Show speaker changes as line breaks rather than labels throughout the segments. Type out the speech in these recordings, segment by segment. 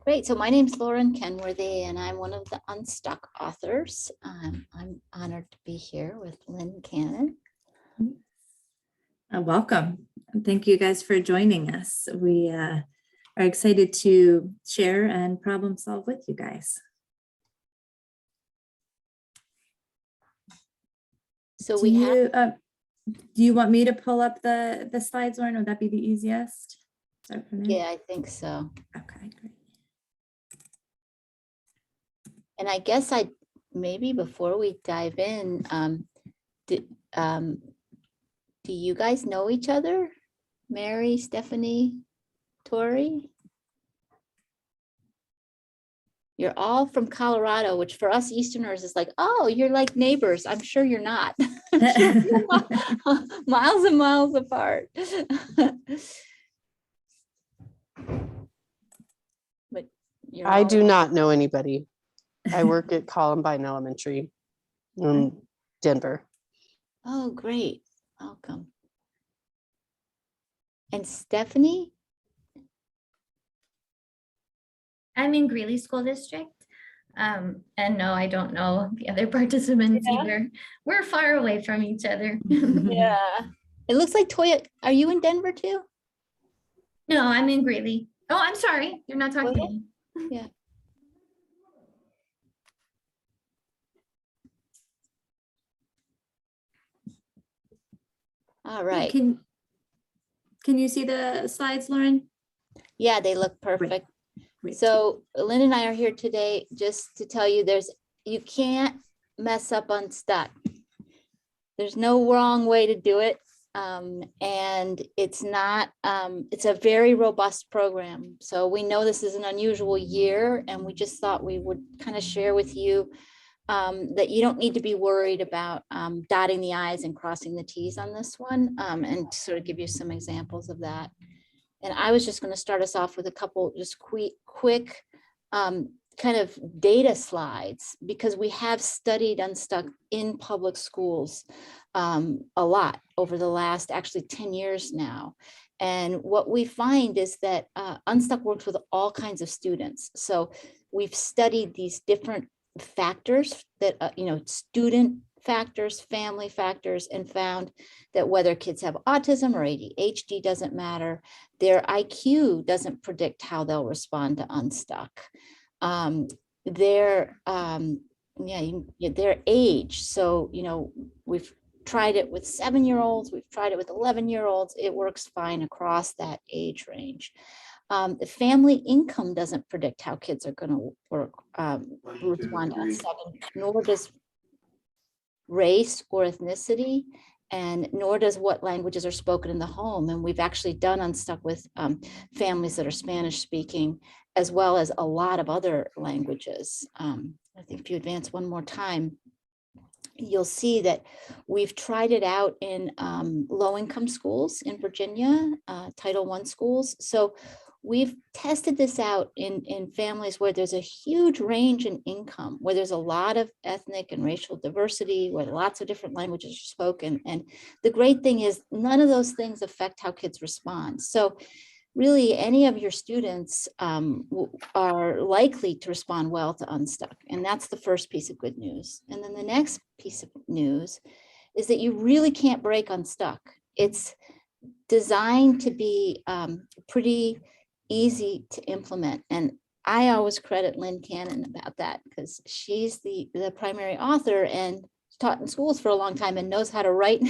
Great. So my name's Lauren Kenworthy, and I'm one of the Unstuck authors. I'm honored to be here with Lynn Cannon.
Welcome. And thank you guys for joining us. We are excited to share and problem solve with you guys.
So
do you want me to pull up the slides, Lauren? Would that be the easiest? Start from there?
Yeah, I think so.
Okay, great.
And I guess maybe before we dive in, do you guys know each other? Mary, Stephanie, Tori? You're all from Colorado, which for us Easterners is like, oh, you're like neighbors. I'm sure you're not. You're miles and miles apart. But
I do not know anybody. I work at Columbine Elementary in Denver.
Oh, great. Welcome. And Stephanie?
I'm in Greeley School District. And no, I don't know the other participants either. We're far away from each other.
Yeah. It looks like Toya, are you in Denver too?
No, I'm in Greeley. Oh, I'm sorry. You're not talking to me.
Yeah. All right.
Can you see the slides, Lauren?
Yeah, they look perfect.
Great.
So Lynn and I are here today just to tell you you can't mess up Unstuck. There's no wrong way to do it. And it's a very robust program. So we know this is an unusual year, and we just thought we would kind of share with you that you don't need to be worried about dotting the I's and crossing the T's on this one, and sort of give you some examples of that. And I was just going to start us off with a couple just quick kind of data slides, because we have studied Unstuck in public schools a lot over the last actually 10 years now. And what we find is that Unstuck works with all kinds of students. So we've studied these different factors that, student factors, family factors, and found that whether kids have autism or ADHD doesn't matter. Their IQ doesn't predict how they'll respond to Unstuck. Their age. So, we've tried it with 7-year-olds, we've tried it with 11-year-olds. It works fine across that age range. The family income doesn't predict how kids are going to respond to Unstuck, nor does race or ethnicity, and nor does what languages are spoken in the home. And we've actually done Unstuck with families that are Spanish speaking, as well as a lot of other languages. I think if you advance one more time, you'll see that we've tried it out in low-income schools in Virginia, Title I schools. So we've tested this out in families where there's a huge range in income, where there's a lot of ethnic and racial diversity, where lots of different languages are spoken. And the great thing is none of those things affect how kids respond. So really, any of your students are likely to respond well to Unstuck. And that's the first piece of good news. And then the next piece of news is that you really can't break Unstuck. It's designed to be pretty easy to implement. And I always credit Lynn Cannon about that, because she's the primary author and taught in schools for a long time and knows how to write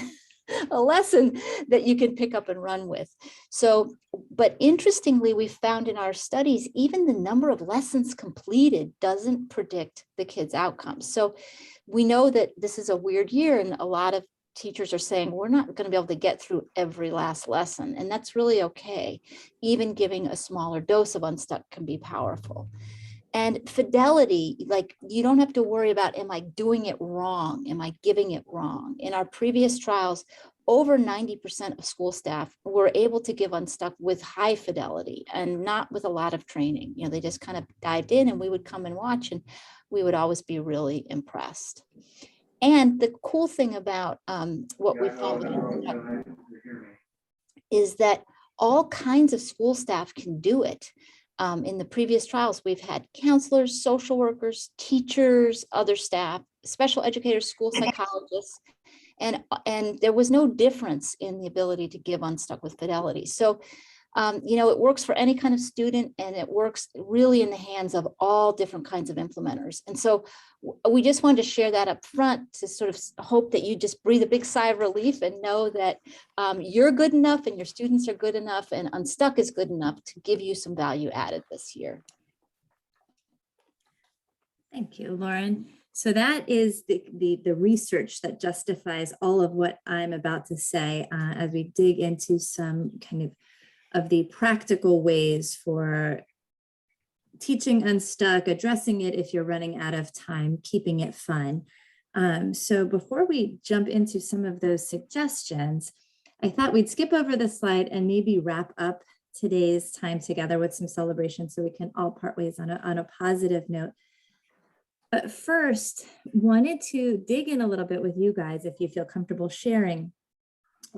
a lesson that you can pick up and run with. So, but interestingly, we found in our studies, even the number of lessons completed doesn't predict the kids' outcomes. So we know that this is a weird year, and a lot of teachers are saying, we're not going to be able to get through every last lesson. And that's really okay. Even giving a smaller dose of Unstuck can be powerful. And fidelity, like, you don't have to worry about, am I doing it wrong? Am I giving it wrong? In our previous trials, over 90% of school staff were able to give Unstuck with high fidelity and not with a lot of training. They just kind of dived in, and we would come and watch, and we would always be really impressed. And the cool thing about what we found is that all kinds of school staff can do it. In the previous trials, we've had counselors, social workers, teachers, other staff, special educators, school psychologists, and there was no difference in the ability to give Unstuck with Fidelity. So, it works for any kind of student, and it works really in the hands of all different kinds of implementers. And so we just wanted to share that up front to sort of hope that you just breathe a big sigh of relief and know that you're good enough and your students are good enough and Unstuck is good enough to give you some value added this year.
Thank you, Lauren. So that is the research that justifies all of what I'm about to say as we dig into some kind of the practical ways for teaching Unstuck, addressing it if you're running out of time, keeping it fun. So before we jump into some of those suggestions, I thought we'd skip over the slide and maybe wrap up today's time together with some celebration so we can all part ways on a positive note. But first, wanted to dig in a little bit with you guys, if you feel comfortable sharing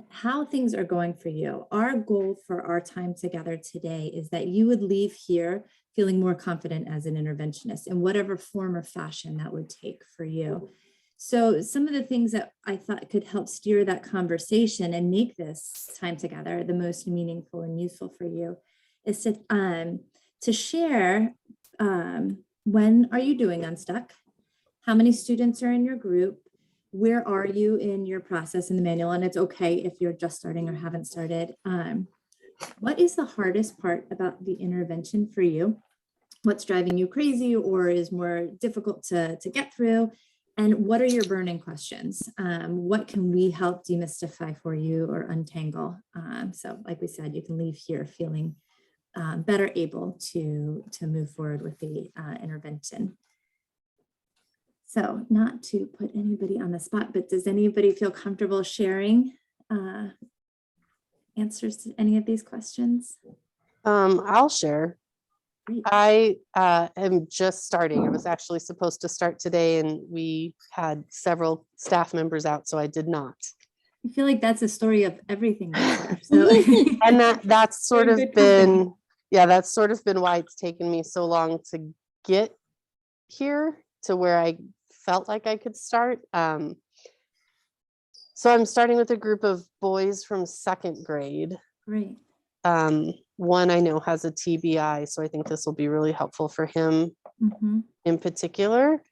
how things are going for you. Our goal for our time together today is that you would leave here feeling more confident as an interventionist in whatever form or fashion that would take for you. So some of the things that I thought could help steer that conversation and make this time together the most meaningful and useful for you is to share when are you doing Unstuck? How many students are in your group? Where are you in your process in the manual? And it's okay if you're just starting or haven't started. What is the hardest part about the intervention for you? What's driving you crazy or is more difficult to get through? And what are your burning questions? What can we help demystify for you or untangle? So like we said, you can leave here feeling better able to move forward with the intervention. So not to put anybody on the spot, but does anybody feel comfortable sharing answers to any of these questions?
I'll share.
Great.
I am just starting. I was actually supposed to start today and we had several staff members out, so I did not.
I feel like that's a story of everything this year. So
And that's sort
You're
of
good
been,
company.
yeah, that's sort of been why it's taken me so long to get here to where I felt like I could start. So I'm starting with a group of boys from 2nd grade.
Great.
One I know has a TBI, so I think this will be really helpful for him in particular.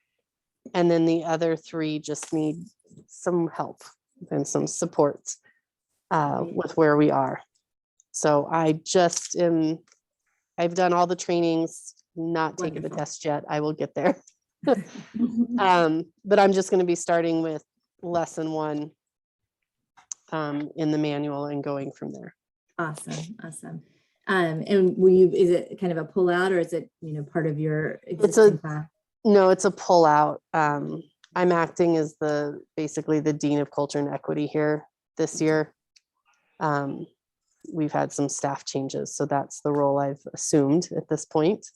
And then the other 3 just need some help and some support with where we are. So I've done all the trainings, not taken the
Wonderful.
test yet. I will get there. But I'm just going to be starting with lesson 1 in the manual and going from there.
Awesome. Awesome. And is it kind of a pull out or is it, part of your existing class?
No, it's a pull out. I'm acting as basically the Dean of Culture and Equity here this year. We've had some staff changes, so that's the role I've assumed at this point.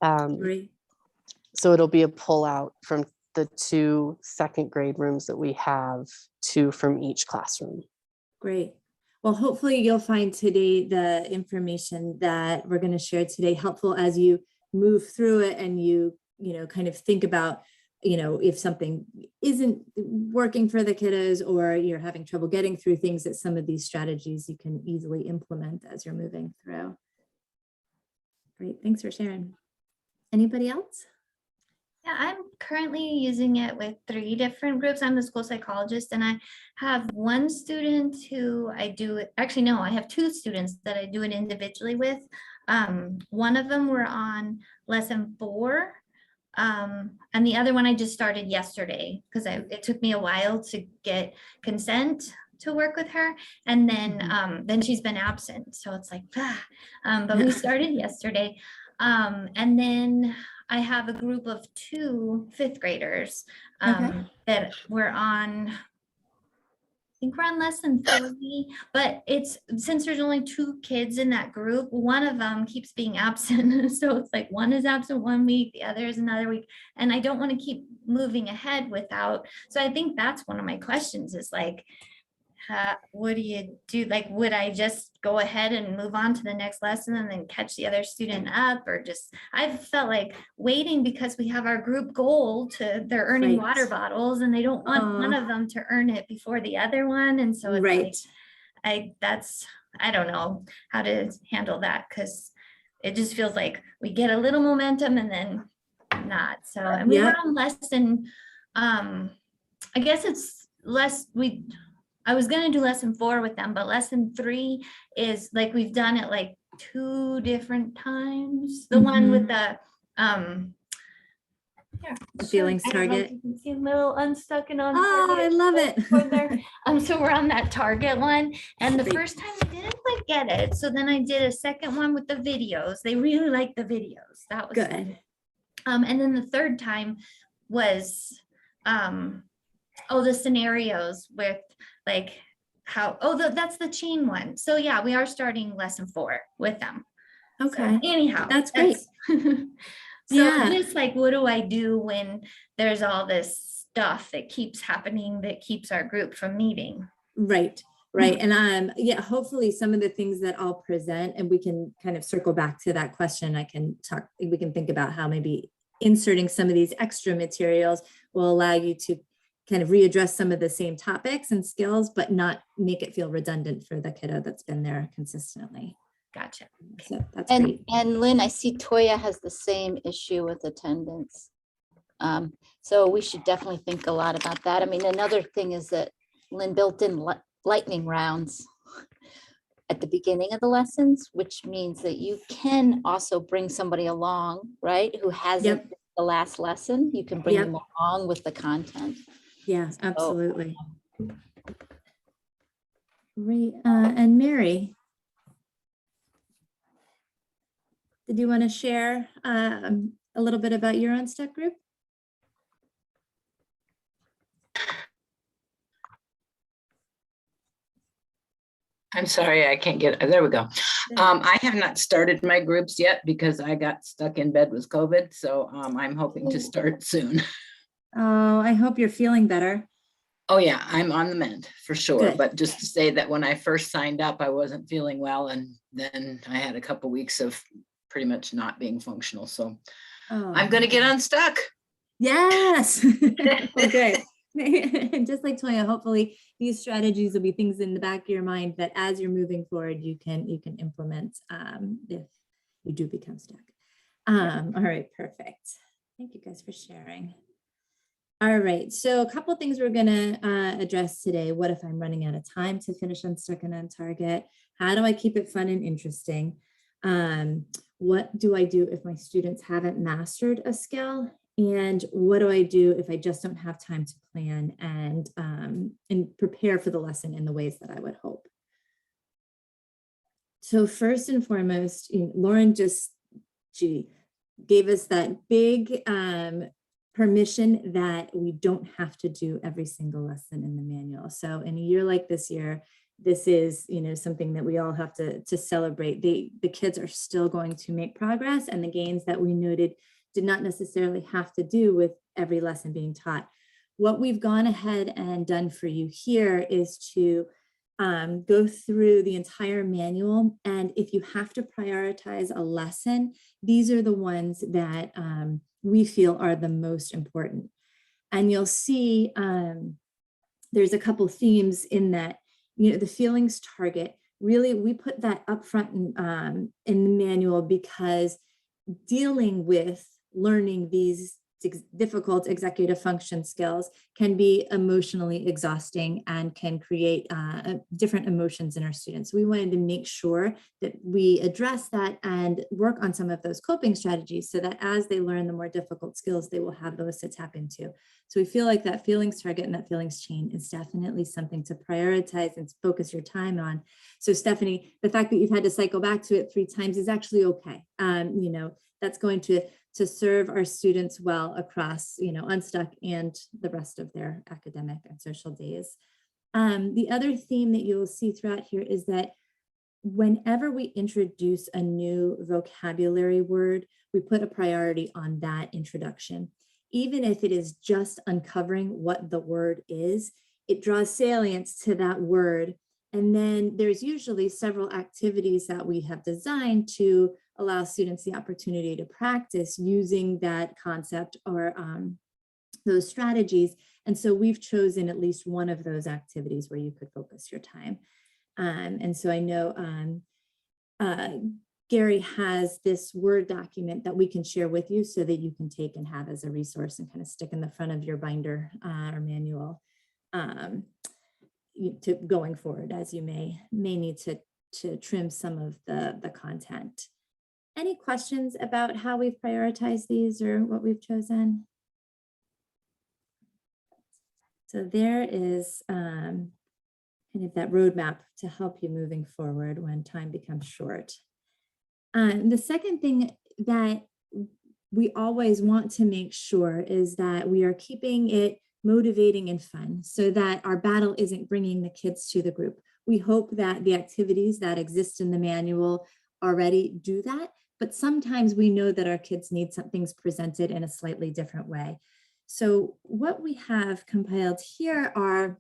Great.
So it'll be a pull out from the 2 2nd grade rooms that we have, 2 from each classroom.
Great. Well, hopefully you'll find today the information that we're going to share today helpful as you move through it and you kind of think about, if something isn't working for the kiddos or you're having trouble getting through things, that some of these strategies you can easily implement as you're moving through. Great. Thanks for sharing. Anybody else?
Yeah, I'm currently using it with 3 different groups. I'm the school psychologist and I have one student who I have 2 students that I do it individually with. One of them we're on lesson 4 and the other one I just started yesterday because it took me a while to get consent to work with her. And then she's been absent. So it's like, but we started yesterday. And then I have a group of 2 5th graders that we're on. I think we're on lesson 30, but since there's only 2 kids in that group, one of them keeps being absent. So it's like one is absent one week, the other is another week. And I don't want to keep moving ahead without. So I think that's one of my questions is like, what do you do? Like, would I just go ahead and move on to the next lesson and then catch the other student up, or just, I felt like waiting because we have our group goal to, they're earning
Right.
water bottles and they don't want one of them to earn it before the other one. And so it's
Right.
like, I don't know how to handle that, because it just feels like we get a little momentum and then not. So, and we were
Yep.
on lesson, I guess it's I was gonna do lesson 4 with them, but lesson 3 is like, we've done it like 2 different times. The one with the, here,
The feelings
I don't know if
target.
you can see a little unstuck and on.
Oh, I love it.
So we're on that target one, and the
Great.
first time I didn't quite get it. So then I did a second one with the videos. They really liked the videos. That was fun.
Good.
And then the third time was, the scenarios with like how, that's the chain one. So yeah, we are starting lesson 4 with them.
Okay.
So anyhow,
That's great.
So
Yeah.
just like, what do I do when there's all this stuff that keeps happening that keeps our group from meeting?
Right. Right. And yeah, hopefully some of the things that I'll present, and we can kind of circle back to that question. We can think about how maybe inserting some of these extra materials will allow you to kind of readdress some of the same topics and skills, but not make it feel redundant for the kiddo that's been there consistently.
Gotcha.
So that's
And,
great.
and Lynn, I see Toya has the same issue with attendance. So we should definitely think a lot about that. I mean, another thing is that Lynn built in lightning rounds at the beginning of the lessons, which means that you can also bring somebody along, right? Who hasn't
Yep.
been the last lesson. You can bring
Yep.
them along with the content.
Yeah, absolutely. Great. And Mary, did you want to share a little bit about your Unstuck group?
I'm sorry, I can't get, there we go. I have not started my groups yet because I got stuck in bed with COVID. So I'm hoping to start soon.
Oh, I hope you're feeling better.
Oh yeah, I'm on the mend for sure.
Good.
But just to say that when I first signed up, I wasn't feeling well. And then I had a couple weeks of pretty much not being functional. So I'm going to get unstuck.
Yes. Okay. And just like Toya, hopefully these strategies will be things in the back of your mind that as you're moving forward, you can implement if you do become stuck. All right, perfect. Thank you guys for sharing. All right, so a couple of things we're gonna address today. What if I'm running out of time to finish Unstuck and on target? How do I keep it fun and interesting? What do I do if my students haven't mastered a skill? And what do I do if I just don't have time to plan and prepare for the lesson in the ways that I would hope? So first and foremost, Lauren she gave us that big permission that we don't have to do every single lesson in the manual. So in a year like this year, this is, something that we all have to celebrate. The kids are still going to make progress, and the gains that we noted did not necessarily have to do with every lesson being taught. What we've gone ahead and done for you here is to go through the entire manual. And if you have to prioritize a lesson, these are the ones that we feel are the most important. And you'll see there's a couple themes in that, the feelings target, really, we put that up front in the manual because dealing with learning these difficult executive function skills can be emotionally exhausting and can create different emotions in our students. We wanted to make sure that we address that and work on some of those coping strategies so that as they learn the more difficult skills, they will have those to tap into. So we feel like that feelings target and that feelings chain is definitely something to prioritize and focus your time on. So Stephanie, the fact that you've had to cycle back to it 3 times is actually okay. That's going to serve our students well across, Unstuck and the rest of their academic and social days. The other theme that you'll see throughout here is that whenever we introduce a new vocabulary word, we put a priority on that introduction. Even if it is just uncovering what the word is, it draws salience to that word. And then there's usually several activities that we have designed to allow students the opportunity to practice using that concept or those strategies. And so we've chosen at least one of those activities where you could focus your time. And so I know Gary has this Word document that we can share with you so that you can take and have as a resource and kind of stick in the front of your binder or manual to going forward, as you may need to trim some of the content. Any questions about how we've prioritized these or what we've chosen? So there is kind of that roadmap to help you moving forward when time becomes short. The second thing that we always want to make sure is that we are keeping it motivating and fun so that our battle isn't bringing the kids to the group. We hope that the activities that exist in the manual already do that, but sometimes we know that our kids need some things presented in a slightly different way. So what we have compiled here are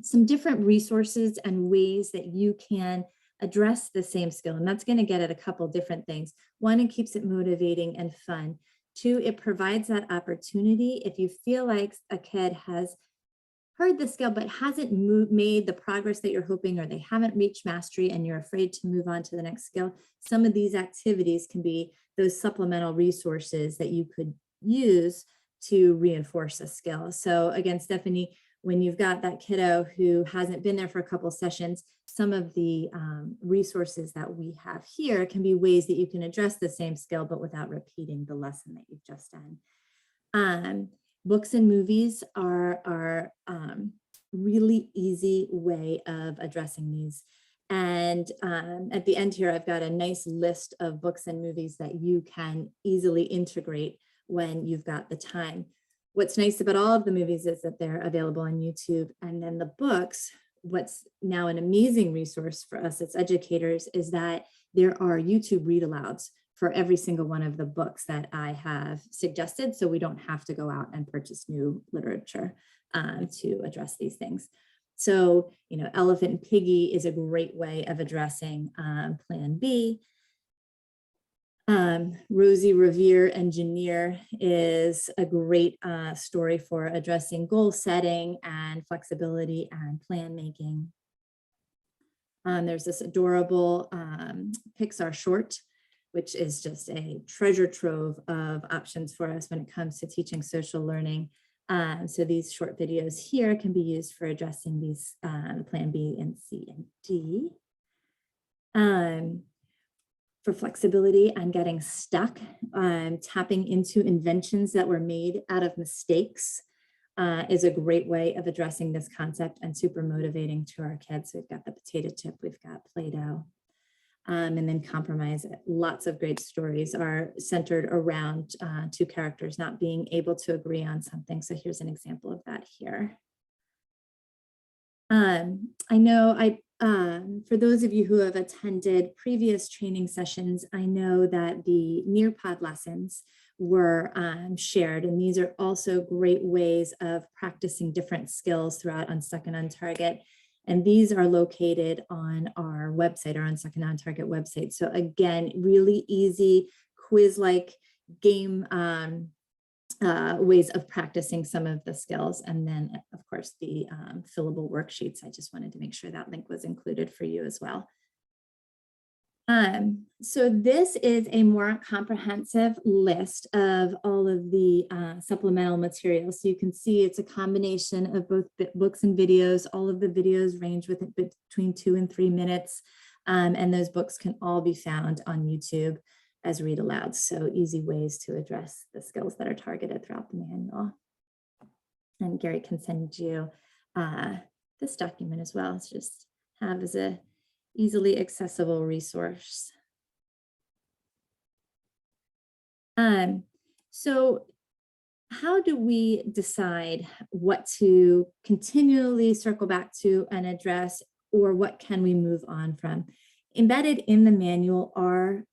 some different resources and ways that you can address the same skill. And that's going to get at a couple different things. One, it keeps it motivating and fun. Two, it provides that opportunity. If you feel like a kid has heard the skill but hasn't made the progress that you're hoping, or they haven't reached mastery and you're afraid to move on to the next skill, some of these activities can be those supplemental resources that you could use to reinforce a skill. So again, Stephanie, when you've got that kiddo who hasn't been there for a couple sessions, some of the resources that we have here can be ways that you can address the same skill, but without repeating the lesson that you've just done. Books and movies are really easy way of addressing these. And at the end here, I've got a nice list of books and movies that you can easily integrate when you've got the time. What's nice about all of the movies is that they're available on YouTube. And then the books, what's now an amazing resource for us as educators is that there are YouTube read alouds for every single one of the books that I have suggested. So we don't have to go out and purchase new literature to address these things. So, you know, Elephant and Piggy is a great way of addressing Plan B. Rosie Revere Engineer is a great story for addressing goal setting and flexibility and plan making. There's this adorable Pixar short, which is just a treasure trove of options for us when it comes to teaching social learning. So these short videos here can be used for addressing these Plan B and C and D. For flexibility and getting stuck, tapping into inventions that were made out of mistakes is a great way of addressing this concept and super motivating to our kids. We've got the potato chip, we've got Play-Doh, and then compromise. Lots of great stories are centered around two characters not being able to agree on something. So here's an example of that here. I know for those of you who have attended previous training sessions, I know that the Nearpod lessons were shared, and these are also great ways of practicing different skills throughout Unstuck and Untarget. And these are located on our website, our Unstuck and Untarget website. So again, really easy quiz-like game ways of practicing some of the skills. And then of course the fillable worksheets. I just wanted to make sure that link was included for you as well. So this is a more comprehensive list of all of the supplemental materials. So you can see it's a combination of both books and videos. All of the videos range between 2 and 3 minutes. And those books can all be found on YouTube as read alouds. So easy ways to address the skills that are targeted throughout the manual. And Gary can send you this document as well. It's just have as a easily accessible resource. So how do we decide what to continually circle back to and address, or what can we move on from? Embedded in the manual are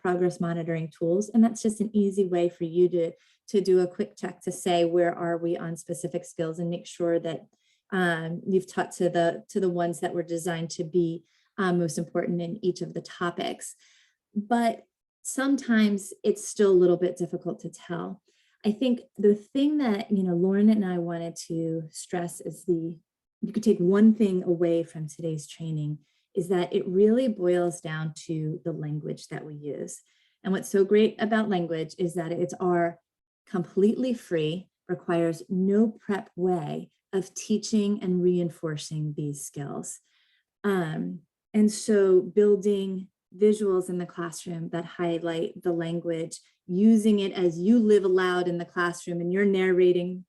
progress monitoring tools, and that's just an easy way for you to do a quick check to say, where are we on specific skills, and make sure that You've taught to the ones that were designed to be most important in each of the topics. But sometimes it's still a little bit difficult to tell. I think the thing that, Lauren and I wanted to stress is you could take one thing away from today's training is that it really boils down to the language that we use. And what's so great about language is that it's our completely free, requires no prep way of teaching and reinforcing these skills. And so building visuals in the classroom that highlight the language, using it as you live aloud in the classroom and you're narrating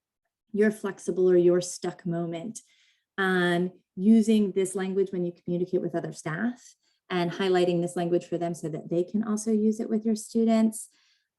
your flexible or your stuck moment. Using this language when you communicate with other staff and highlighting this language for them so that they can also use it with your students,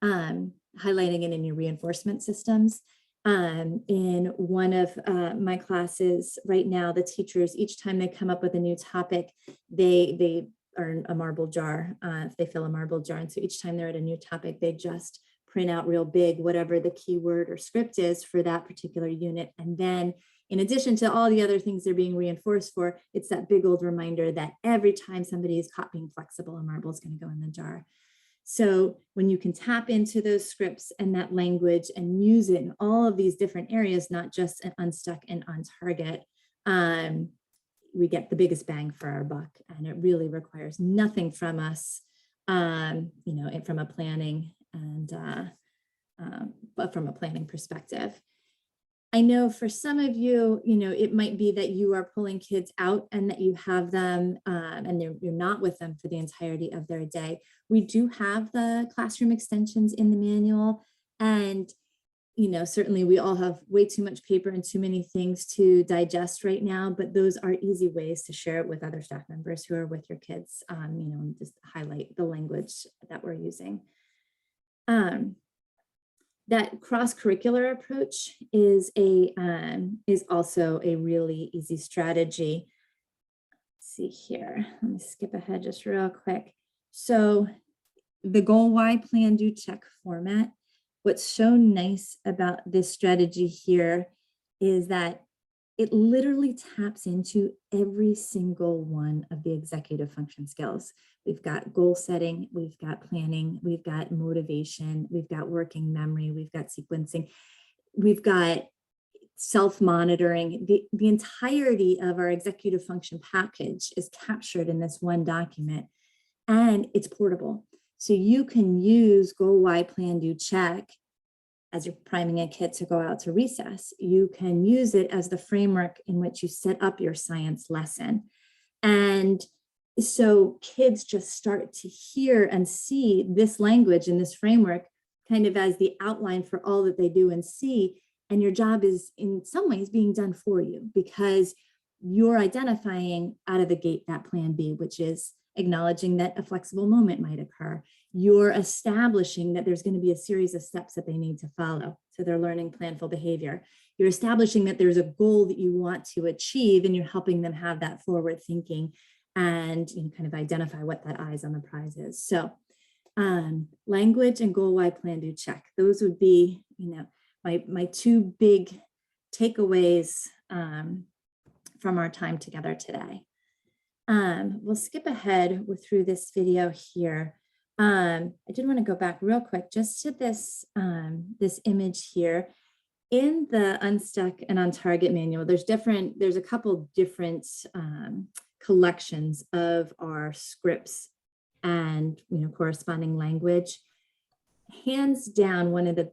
highlighting it in your reinforcement systems. In one of my classes right now, the teachers, each time they come up with a new topic, they earn a marble jar, if they fill a marble jar. And so each time they're at a new topic, they just print out real big, whatever the keyword or script is for that particular unit. And then in addition to all the other things they're being reinforced for, it's that big old reminder that every time somebody is caught being flexible, a marble is going to go in the jar. So when you can tap into those scripts and that language and use it in all of these different areas, not just an Unstuck and on target, we get the biggest bang for our buck. And it really requires nothing from us, from a planning but from a planning perspective. I know for some of you, it might be that you are pulling kids out and that you have them and you're not with them for the entirety of their day. We do have the classroom extensions in the manual, and certainly we all have way too much paper and too many things to digest right now, but those are easy ways to share it with other staff members who are with your kids, and just highlight the language that we're using. That cross-curricular approach is also a really easy strategy. Let's see here, let me skip ahead just real quick. So the goal, why, plan, do, check format. What's so nice about this strategy here is that it literally taps into every single one of the executive function skills. We've got goal setting, we've got planning, we've got motivation, we've got working memory, we've got sequencing, we've got self-monitoring. The entirety of our executive function package is captured in this one document, and it's portable. So you can use goal, why, plan, do, check as you're priming a kid to go out to recess. You can use it as the framework in which you set up your science lesson. And so kids just start to hear and see this language and this framework kind of as the outline for all that they do and see. And your job is in some ways being done for you because you're identifying out of the gate that plan B, which is acknowledging that a flexible moment might occur. You're establishing that there's going to be a series of steps that they need to follow. So they're learning planful behavior. You're establishing that there's a goal that you want to achieve, and you're helping them have that forward thinking and kind of identify what that eyes on the prize is. So language and goal, why, plan, do, check. Those would be, my two big takeaways from our time together today. We'll skip ahead through this video here. I did want to go back real quick just to this, this image here. In the Unstuck and on Target manual, there's a couple different collections of our scripts and corresponding language. Hands down, one of the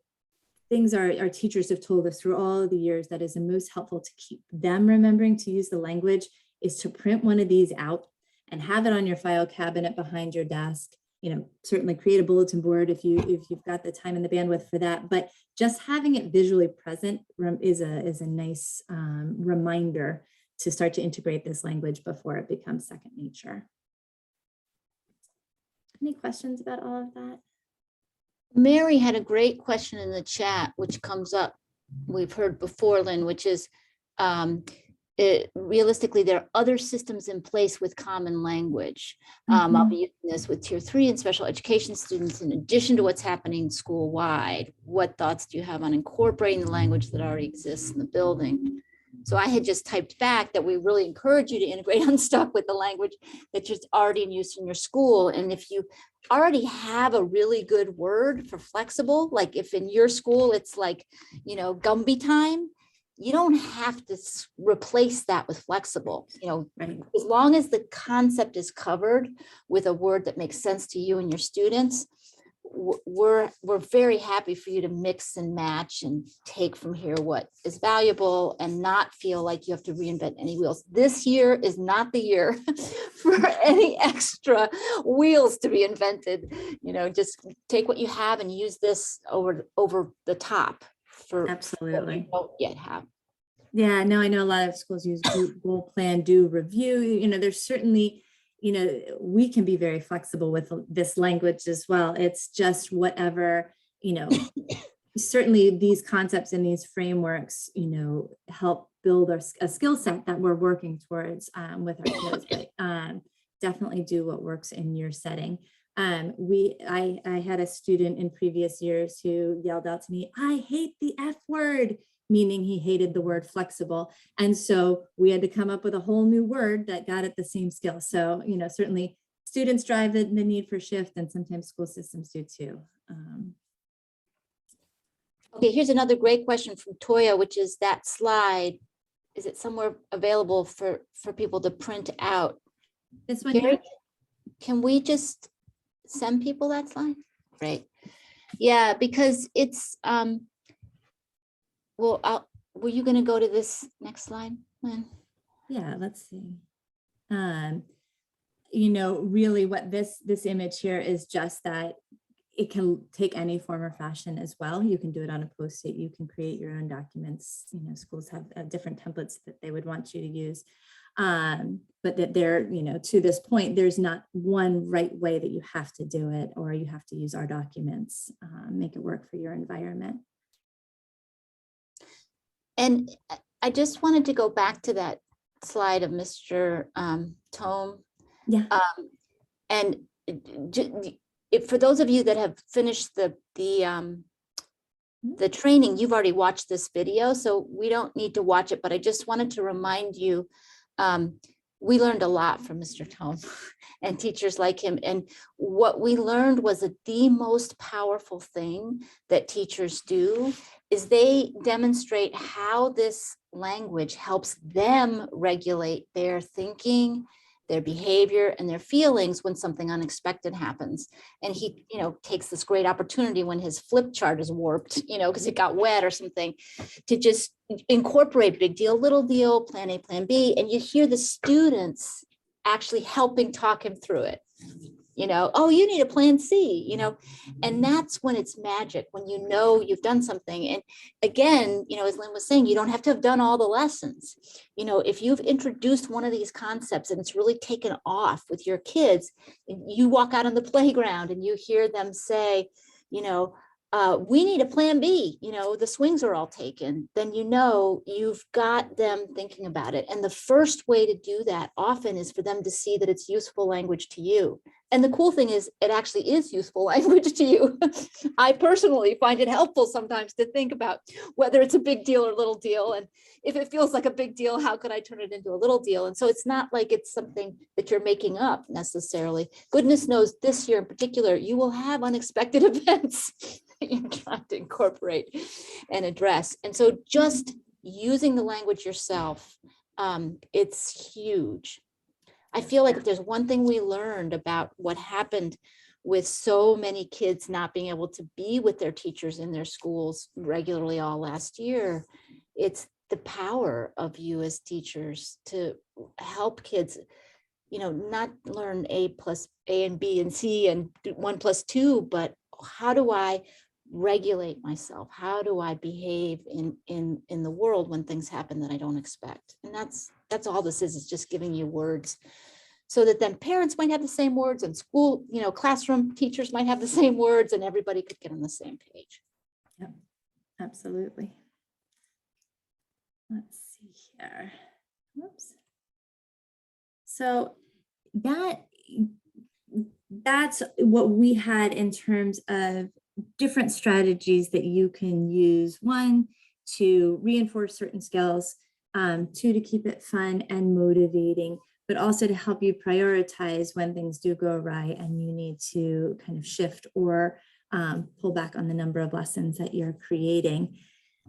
things our teachers have told us through all of the years that is the most helpful to keep them remembering to use the language is to print one of these out and have it on your file cabinet behind your desk. Certainly create a bulletin board if you've got the time and the bandwidth for that, but just having it visually present is a nice reminder to start to integrate this language before it becomes second nature. Any questions about all of that?
Mary had a great question in the chat, which comes up, we've heard before, Lynn, which is, realistically, there are other systems in place with common language. I'll be using this with tier 3 and special education students in addition to what's happening school-wide. What thoughts do you have on incorporating the language that already exists in the building? So I had just typed back that we really encourage you to integrate Unstuck with the language that's just already in use in your school. And if you already have a really good word for flexible, like if in your school it's like, you know, Gumby time, you don't have to replace that with flexible, you know,
Right.
as long as the concept is covered with a word that makes sense to you and your students, we're very happy for you to mix and match and take from here what is valuable and not feel like you have to reinvent any wheels. This year is not the year for any extra wheels to be invented. You know, just take what you have and use this over the top for what you
Absolutely.
don't yet have.
Yeah, no, I know a lot of schools use goal plan, do review, you know, there's certainly, you know, we can be very flexible with this language as well. It's just whatever, you know, certainly these concepts and these frameworks, you know, help build a skill set that we're working towards with our kids, but definitely do what works in your setting. I had a student in previous years who yelled out to me, "I hate the F word," meaning he hated the word flexible. And so we had to come up with a whole new word that got at the same skill. So, you know, certainly students drive the need for shift, and sometimes school systems do too.
Okay, here's another great question from Toya, which is that slide. Is it somewhere available for people to print out?
This one
Gary,
here?
can we just send people that slide? Right. Yeah, because it's well, were you going to go to this next slide, Lynn?
Yeah, let's see. You know, really what this image here is just that it can take any form or fashion as well. You can do it on a Post-it, you can create your own documents. You know, schools have different templates that they would want you to use. But that they're, you know, to this point, there's not one right way that you have to do it, or you have to use our documents, make it work for your environment.
And I just wanted to go back to that slide of Mr. Tome.
Yeah.
And for those of you that have finished the training, you've already watched this video, so we don't need to watch it, but I just wanted to remind you, we learned a lot from Mr. Tome and teachers like him. And what we learned was that the most powerful thing that teachers do is they demonstrate how this language helps them regulate their thinking, their behavior, and their feelings when something unexpected happens. And he, you know, takes this great opportunity when his flip chart is warped, you know, because it got wet or something, to just incorporate big deal, little deal, plan A, plan B. And you hear the students actually helping talk him through it. You know, oh, you need a plan C, you know, and that's when it's magic, when you know you've done something. And again, you know, as Lynn was saying, you don't have to have done all the lessons. You know, if you've introduced one of these concepts and it's really taken off with your kids, you walk out on the playground and you hear them say, you know, we need a plan B, you know, the swings are all taken, then you know you've got them thinking about it. And the first way to do that often is for them to see that it's useful language to you. And the cool thing is it actually is useful language to you. I personally find it helpful sometimes to think about whether it's a big deal or little deal. And if it feels like a big deal, how could I turn it into a little deal? And so it's not like it's something that you're making up necessarily. Goodness knows this year in particular, you will have unexpected events that you're trying to incorporate and address. And so just using the language yourself, it's huge. I feel like if there's one thing we learned about what happened with so many kids not being able to be with their teachers in their schools regularly all last year, it's the power of you as teachers to help kids, you know, not learn A plus A and B and C and 1 plus 2, but how do I regulate myself? How do I behave in the world when things happen that I don't expect? And that's all this is just giving you words, so that then parents might have the same words, and school, you know, classroom teachers might have the same words, and everybody could get on the same page.
Yep, absolutely. Let's see here. Whoops. So that's what we had in terms of different strategies that you can use. One, to reinforce certain skills, two, to keep it fun and motivating, but also to help you prioritize when things do go awry and you need to kind of shift or pull back on the number of lessons that you're creating.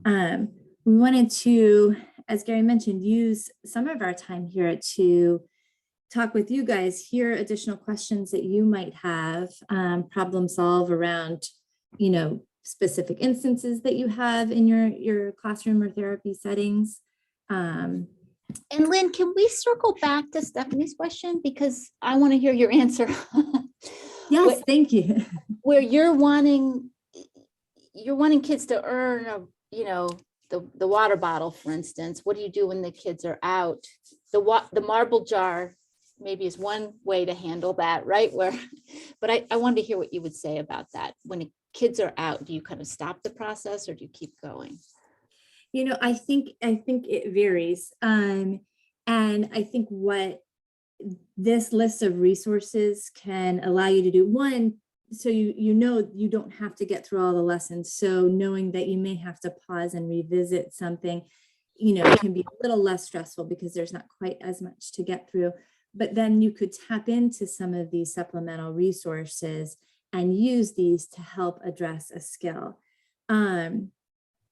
We wanted to, as Gary mentioned, use some of our time here to talk with you guys, hear additional questions that you might have, problem solve around, specific instances that you have in your classroom or therapy settings.
And Lynn, can we circle back to Stephanie's question? Because I want to hear your answer.
Yes, thank you.
Where you're wanting kids to earn, the water bottle, for instance. What do you do when the kids are out? The marble jar maybe is one way to handle that, right? But I wanted to hear what you would say about that. When kids are out, do you kind of stop the process or do you keep going?
I think it varies. And I think what this list of resources can allow you to do, one, so you don't have to get through all the lessons. So knowing that you may have to pause and revisit something, can be a little less stressful because there's not quite as much to get through. But then you could tap into some of these supplemental resources and use these to help address a skill.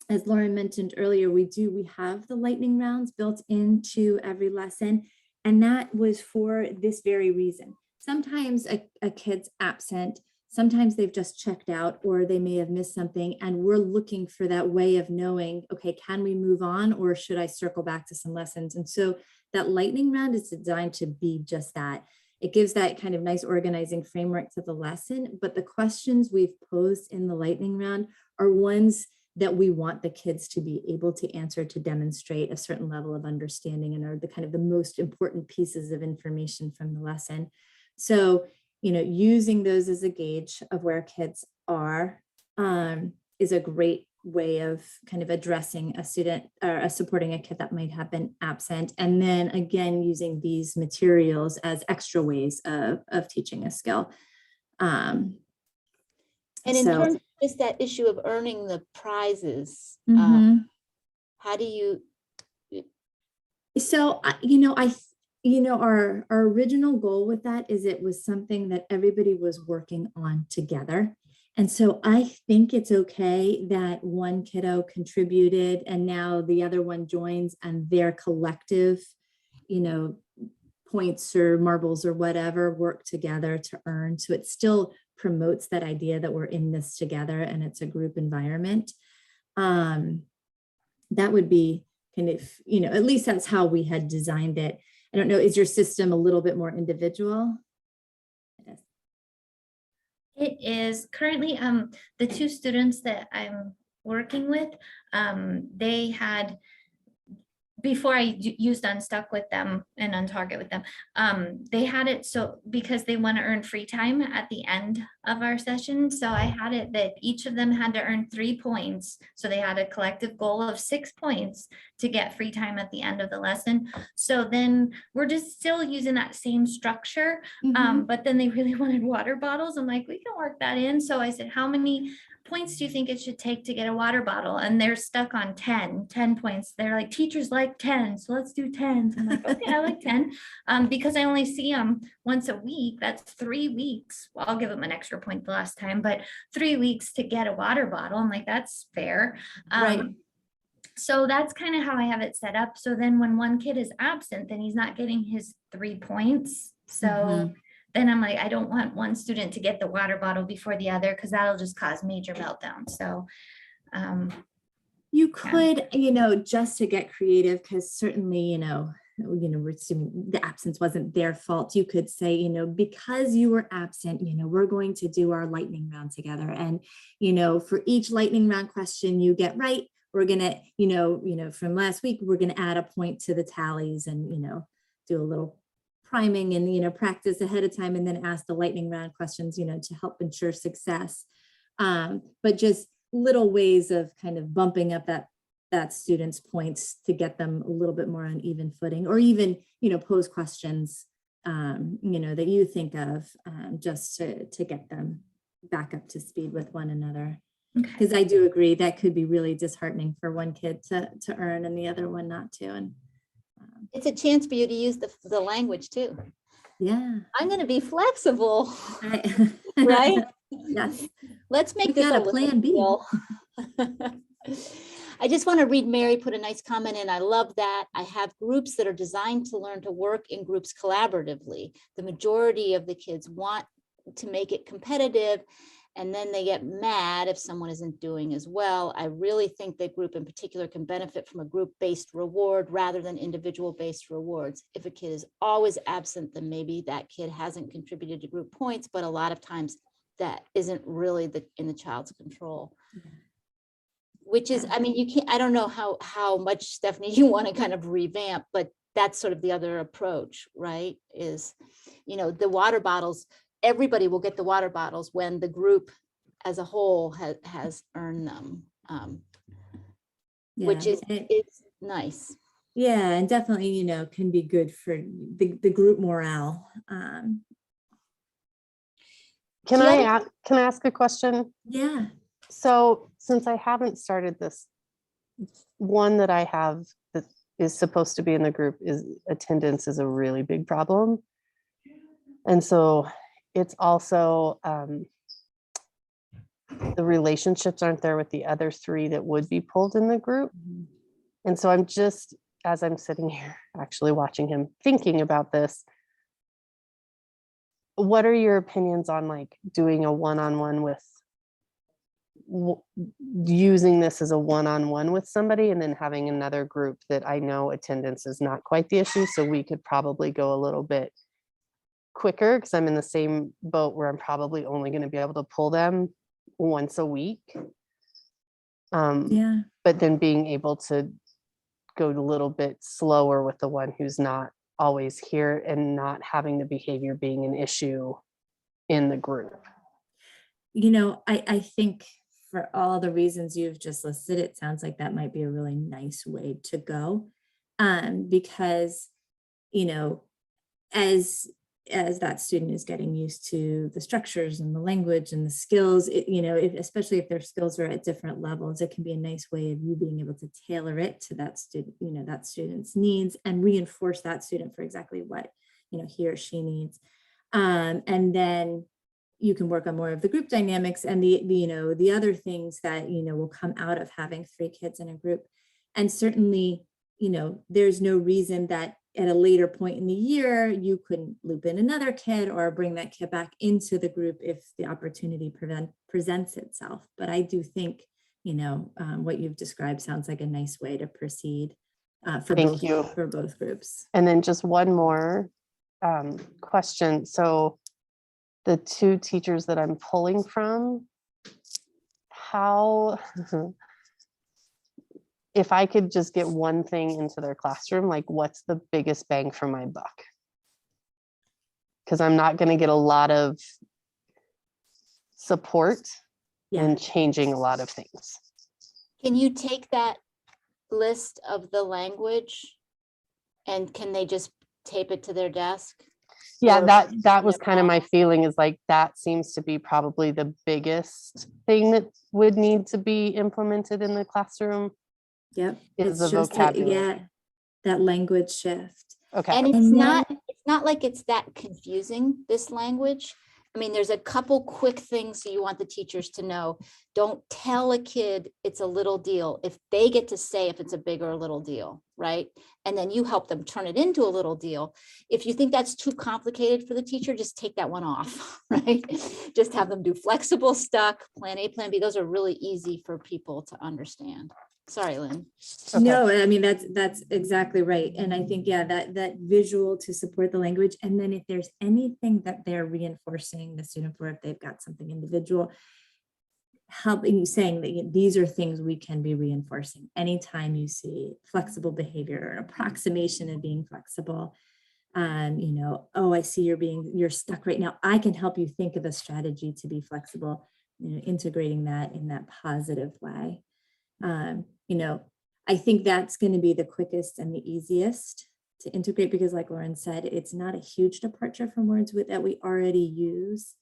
As Lauren mentioned earlier, we have the lightning rounds built into every lesson. And that was for this very reason. Sometimes a kid's absent, sometimes they've just checked out or they may have missed something. And we're looking for that way of knowing, okay, can we move on or should I circle back to some lessons? And so that lightning round is designed to be just that. It gives that kind of nice organizing framework to the lesson, but the questions we've posed in the lightning round are ones that we want the kids to be able to answer to demonstrate a certain level of understanding and are the kind of the most important pieces of information from the lesson. So, using those as a gauge of where kids are is a great way of kind of addressing a student or supporting a kid that might have been absent. And then again, using these materials as extra ways of teaching a skill.
And in terms of just that issue of earning the prizes, how do you?
So, our original goal with that is it was something that everybody was working on together. And so I think it's okay that one kiddo contributed and now the other one joins and their collective, points or marbles or whatever work together to earn. So it still promotes that idea that we're in this together and it's a group environment. That would be kind of, at least that's how we had designed it. I don't know, is your system a little bit more individual?
It is currently the two students that I'm working with, they had, before I used Unstuck with them and Untarget with them, they had it so because they want to earn free time at the end of our session. So I had it that each of them had to earn 3 points. So they had a collective goal of 6 points to get free time at the end of the lesson. So then we're just still using that same structure. But then they really wanted water bottles. I'm like, we can work that in. So I said, how many points do you think it should take to get a water bottle? And they're stuck on 10 points. They're like, teachers like 10, so let's do 10. So I'm like, okay, I like 10. Because I only see them once a week, that's 3 weeks. Well, I'll give them an extra point the last time, but 3 weeks to get a water bottle. I'm like, that's fair.
Right.
So that's kind of how I have it set up. So then when one kid is absent, then he's not getting his 3 points. So then I'm like, I don't want one student to get the water bottle before the other, because that'll just cause major meltdown. So
you could, just to get creative, because certainly, we're assuming the absence wasn't their fault. You could say, because you were absent, we're going to do our lightning round together. And, for each lightning round question you get right, we're going to, from last week, we're going to add a point to the tallies and, do a little priming and, practice ahead of time and then ask the lightning round questions, to help ensure success. But just little ways of kind of bumping up that student's points to get them a little bit more on even footing, or even, pose questions, that you think of just to get them back up to speed with one another. Because I do agree that could be really disheartening for one kid to earn and the other one not to. And
It's a chance for you to use the language too.
yeah.
I'm going to be flexible,
I-
right?
Yes.
Let's make
We've
this
got
a
a
little
plan B.
deal. I just want to read Mary put a nice comment in. I love that. I have groups that are designed to learn to work in groups collaboratively. The majority of the kids want to make it competitive, and then they get mad if someone isn't doing as well. I really think that group in particular can benefit from a group-based reward rather than individual-based rewards. If a kid is always absent, then maybe that kid hasn't contributed to group points, but a lot of times that isn't really in the child's control. Which is, I mean, you can't, I don't know how much, Stephanie, you want to kind of revamp, but that's sort of the other approach, right? Is, the water bottles, everybody will get the water bottles when the group as a whole has earned them, which is nice.
Yeah, and definitely, can be good for the group morale.
Can I ask a question?
Yeah.
So since I haven't started this, one that I have that is supposed to be in the group is attendance is a really big problem. And so it's also the relationships aren't there with the other three that would be pulled in the group. And so I'm just, as I'm sitting here actually watching him, thinking about this, what are your opinions on like doing a one-on-one with using this as a one-on-one with somebody and then having another group that I know attendance is not quite the issue, so we could probably go a little bit quicker because I'm in the same boat where I'm probably only going to be able to pull them once a week.
Yeah.
But then being able to go a little bit slower with the one who's not always here and not having the behavior being an issue in the group.
I think for all the reasons you've just listed, it sounds like that might be a really nice way to go. Because, as that student is getting used to the structures and the language and the skills, especially if their skills are at different levels, it can be a nice way of you being able to tailor it to that student, that student's needs and reinforce that student for exactly what, he or she needs. And then you can work on more of the group dynamics and the other things that, will come out of having 3 kids in a group. And certainly, there's no reason that at a later point in the year, you couldn't loop in another kid or bring that kid back into the group if the opportunity presents itself. But I do think, what you've described sounds like a nice way to proceed for both groups.
And then just one more question. So the 2 teachers that I'm pulling from, how, if I could just get one thing into their classroom, like what's the biggest bang for my buck? Because I'm not going to get a lot of support in changing a lot of things.
Can you take that list of the language and can they just tape it to their desk?
Yeah,
Or
that was kind of my feeling, is like that seems to be probably the biggest thing that would need to be implemented in the classroom.
Yep.
Is the vocabulary.
That language shift.
Okay.
And it's not like it's that confusing, this language. I mean, there's a couple quick things you want the teachers to know. Don't tell a kid it's a little deal if they get to say if it's a big or a little deal, right? And then you help them turn it into a little deal. If you think that's too complicated for the teacher, just take that one off, right? Just have them do flexible stuck, plan A, plan B. Those are really easy for people to understand. Sorry, Lynn.
Okay.
No, I mean, that's exactly right. And I think, that visual to support the language. And then if there's anything that they're reinforcing the student for, if they've got something individual, helping you saying that these are things we can be reinforcing. Anytime you see flexible behavior or approximation of being flexible, oh, I see you're stuck right now. I can help you think of a strategy to be flexible, integrating that in that positive way. I think that's going to be the quickest and the easiest to integrate because like Lauren said, it's not a huge departure from words that we already use.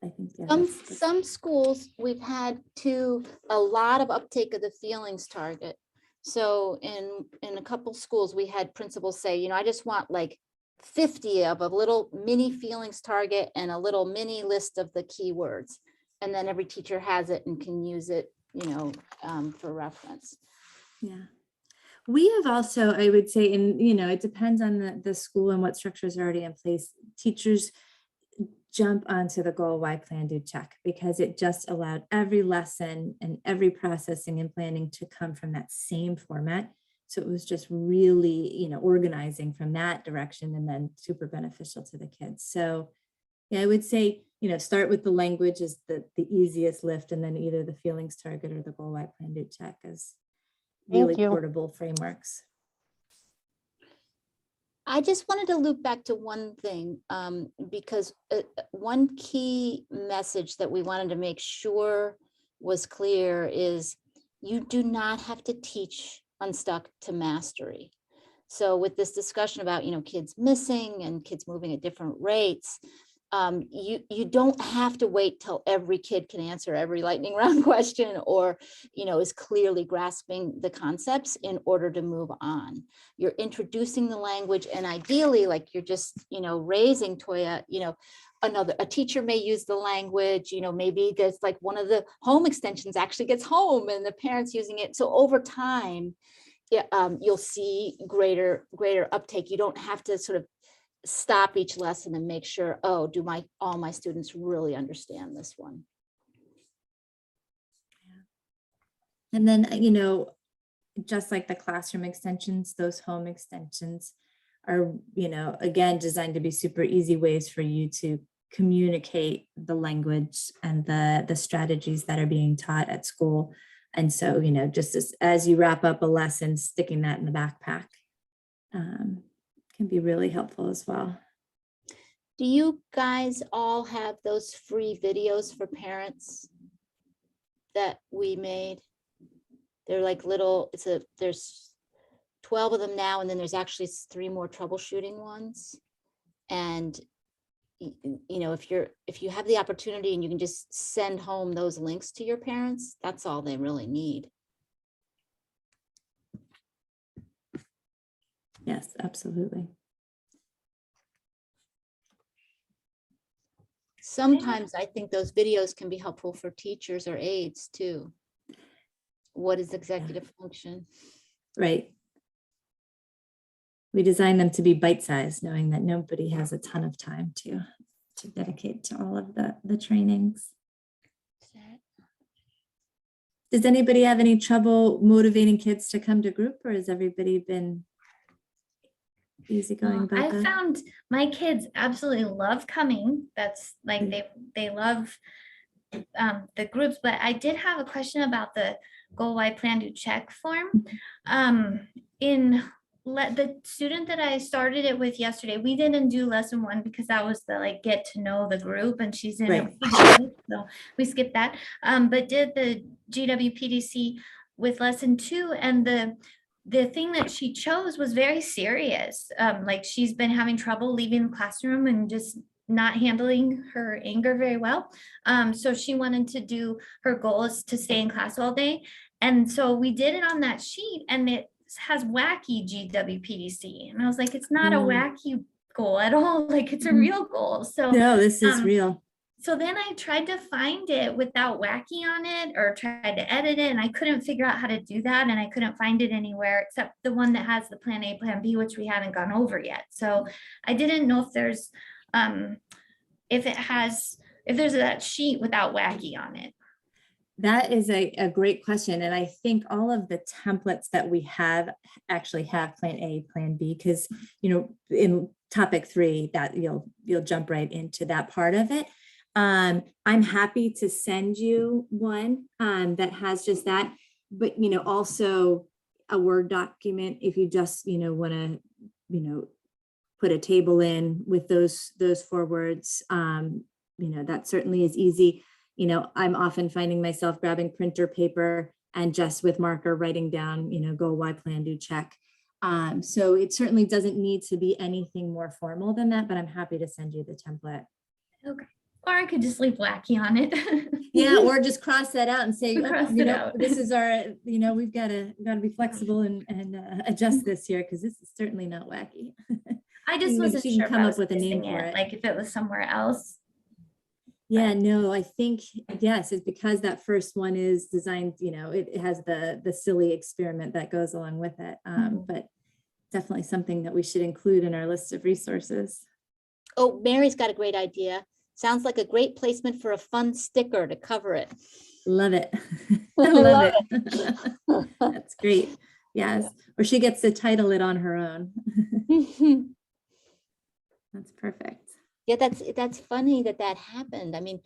I think, yeah, that's-
Some schools, we've had a lot of uptake of the feelings target. So in a couple schools, we had principals say, I just want like 50 of a little mini feelings target and a little mini list of the keywords. And then every teacher has it and can use it, for reference.
Yeah. We have also, I would say, it depends on the school and what structures are already in place. Teachers jump onto the goal, why, plan, do, check, because it just allowed every lesson and every processing and planning to come from that same format. So it was just really, organizing from that direction and then super beneficial to the kids. So yeah, I would say, start with the language is the easiest lift, and then either the feelings target or the goal, why, plan, do, check as really
you.
portable frameworks.
I just wanted to loop back to one thing, because one key message that we wanted to make sure was clear is you do not have to teach Unstuck to mastery. So with this discussion about, kids missing and kids moving at different rates, you don't have to wait till every kid can answer every lightning round question or, is clearly grasping the concepts in order to move on. You're introducing the language, and ideally, like you're just, raising Toya, a teacher may use the language, maybe there's like one of the home extensions actually gets home and the parents using it. So over time, you'll see greater uptake. You don't have to sort of stop each lesson and make sure, do all my students really understand this one?
And then, just like the classroom extensions, those home extensions are, again, designed to be super easy ways for you to communicate the language and the strategies that are being taught at school. And so, just as you wrap up a lesson, sticking that in the backpack can be really helpful as well.
Do you guys all have those free videos for parents that we made? They're like little, there's 12 of them now, and then there's actually 3 more troubleshooting ones. And if you have the opportunity and you can just send home those links to your parents, that's all they really need.
Yes, absolutely.
Sometimes I think those videos can be helpful for teachers or aides too. What is executive function?
Right. We design them to be bite-sized, knowing that nobody has a ton of time to dedicate to all of the trainings. Does anybody have any trouble motivating kids to come to group, or has everybody been easygoing about
I
that?
found my kids absolutely love coming. That's like they love the groups, but I did have a question about the goal, why, plan, do, check form. The student that I started it with yesterday, we didn't do lesson 1 because that was the get to know the group, and she's in
Right.
it, so we skipped that. But did the GWPDC with lesson 2, and the thing that she chose was very serious. Like she's been having trouble leaving the classroom and just not handling her anger very well. So she wanted to do, her goal is to stay in class all day. And so we did it on that sheet, and it has wacky GWPDC. And I was like, it's not a wacky goal at all. Like it's a real goal. So
no, this is real.
So then I tried to find it without wacky on it, or tried to edit it, and I couldn't figure out how to do that. And I couldn't find it anywhere except the one that has the plan A, plan B, which we haven't gone over yet. So I didn't know if there's, if there's that sheet without wacky on it.
That is a great question. And I think all of the templates that we have actually have plan A, plan B, because, in topic 3 that you'll jump right into that part of it. I'm happy to send you one that has just that, but, also a Word document if you just, want to, put a table in with those 4 words. That certainly is easy. I'm often finding myself grabbing printer paper and just with marker writing down, goal, why, plan, do, check. So it certainly doesn't need to be anything more formal than that, but I'm happy to send you the template.
Okay. Or I could just leave wacky on it.
Yeah, or just cross that out and say, "Oh,
Cross
you
it
know,
out.
this is our, you know, we've got to be flexible and adjust this here because this is certainly not wacky."
I just
Maybe
wasn't
she can
sure if
come
I
up
was
with a name
missing
for
it,
it.
like if it was somewhere else.
Yeah, no, I think, yes, it's because that first one is designed, you know, it has the silly experiment that goes along with it.
Mhm.
But definitely something that we should include in our list of resources.
Oh, Mary's got a great idea. Sounds like a great placement for a fun sticker to cover it.
Love it.
I
I love
love
it. That's great. Yes. Or she gets to title it on her own. That's perfect.
Yeah, that's funny that that happened. I mean,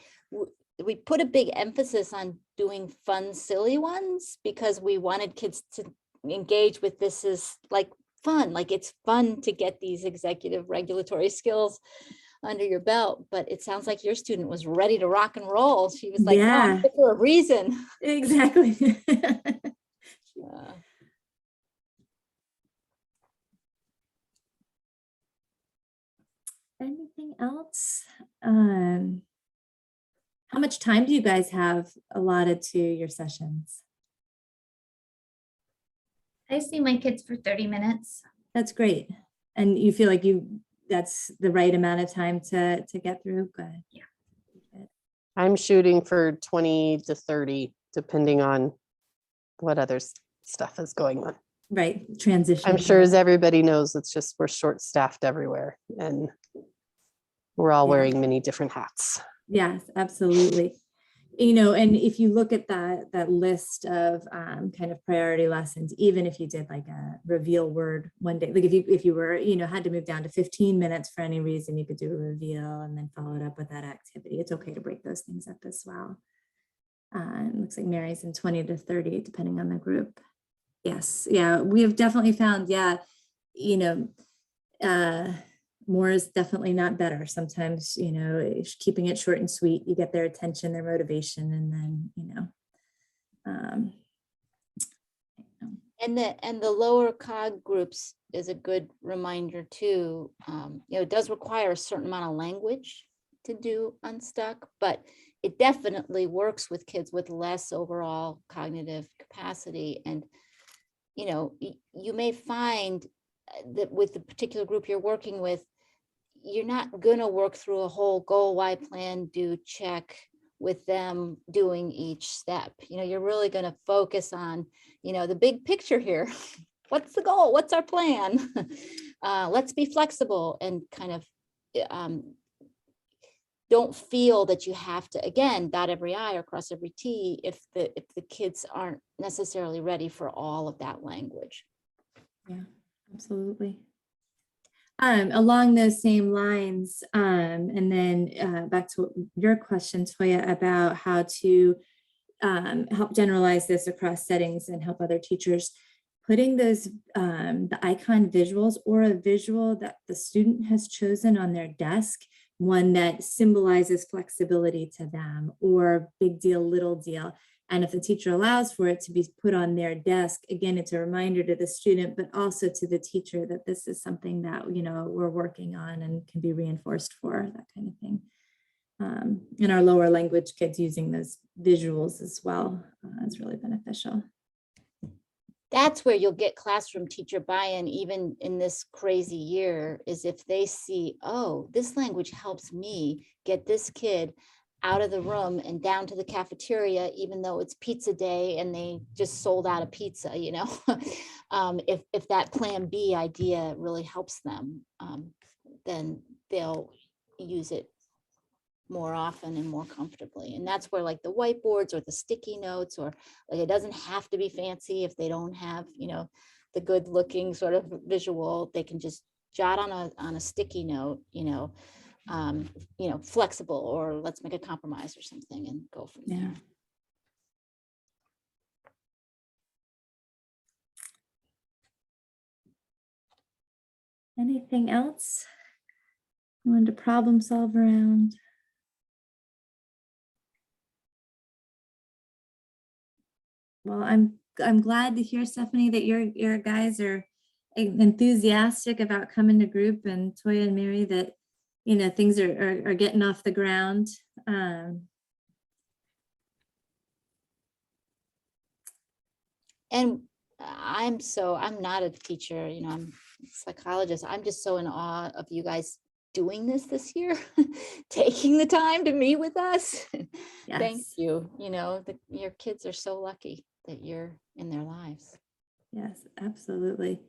we put a big emphasis on doing fun, silly ones because we wanted kids to engage with this is like fun, like it's fun to get these executive regulatory skills under your belt. But it sounds like your student was ready to rock and roll. She was like, no, I'm
Yeah,
here for a reason.
exactly. Anything else? How much time do you guys have allotted to your sessions?
I see my kids for 30 minutes.
That's great. And you feel like that's the right amount of time to get through? Good.
Yeah.
Good.
I'm shooting for 20 to 30, depending on what other stuff is going on.
Right, transition.
I'm sure as everybody knows, it's just we're short staffed everywhere and we're all
Yeah.
wearing many different hats.
Yes, absolutely. You know, and if you look at that list of kind of priority lessons, even if you did like a reveal word one day, like if you were, you know, had to move down to 15 minutes for any reason, you could do a reveal and then follow it up with that activity. It's okay to break those things up as well. It looks like Mary's in 20 to 30, depending on the group. Yes, yeah, we have definitely found, yeah, you know, more is definitely not better. Sometimes, you know, keeping it short and sweet, you get their attention, their motivation, and then, you know.
And the lower cog groups is a good reminder too. You know, it does require a certain amount of language to do Unstuck, but it definitely works with kids with less overall cognitive capacity. And, you know, you may find that with the particular group you're working with, you're not going to work through a whole goal, why, plan, do, check with them doing each step. You know, you're really going to focus on, you know, the big picture here. What's the goal? What's our plan? Let's be flexible and kind of don't feel that you have to, again, dot every I or cross every T if the kids aren't necessarily ready for all of that language.
Yeah, absolutely. Along those same lines, and then back to your question, Toya, about how to help generalize this across settings and help other teachers, putting those the icon visuals or a visual that the student has chosen on their desk, one that symbolizes flexibility to them, or big deal, little deal. And if the teacher allows for it to be put on their desk, again, it's a reminder to the student, but also to the teacher that this is something that, you know, we're working on and can be reinforced for, that kind of thing. And our lower language kids using those visuals as well is really beneficial.
That's where you'll get classroom teacher buy-in, even in this crazy year, is if they see, oh, this language helps me get this kid out of the room and down to the cafeteria, even though it's pizza day and they just sold out a pizza, you know. If that plan B idea really helps them, then they'll use it more often and more comfortably. And that's where like the whiteboards or the sticky notes, or like it doesn't have to be fancy if they don't have, you know, the good looking sort of visual, they can just jot on a sticky note, you know, flexible, or let's make a compromise or something and go from there.
Anything else you wanted to problem solve around? Well, I'm glad to hear, Stephanie, that your guys are enthusiastic about coming to group, and Toya and Mary, that things are getting off the ground.
And I'm not a teacher, I'm a psychologist. I'm just so in awe of you guys doing this year, taking the time to meet with us. Thank
Yes.
you. Your kids are so lucky that you're in their lives.
Yes, absolutely.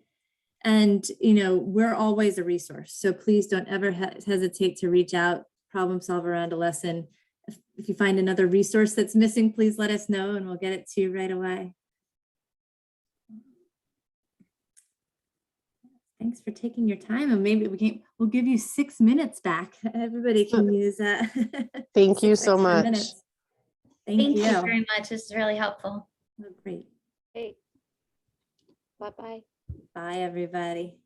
And, we're always a resource. So please don't ever hesitate to reach out, problem solve around a lesson. If you find another resource that's missing, please let us know and we'll get it to you right away. Thanks for taking your time, and maybe we'll give you 6 minutes back. Everybody can use that.
Thank you
6
so
extra
much.
minutes. Thank
Thank you
you.
very much. It's really helpful.
Oh, great.
Hey, bye-bye.
Bye, everybody.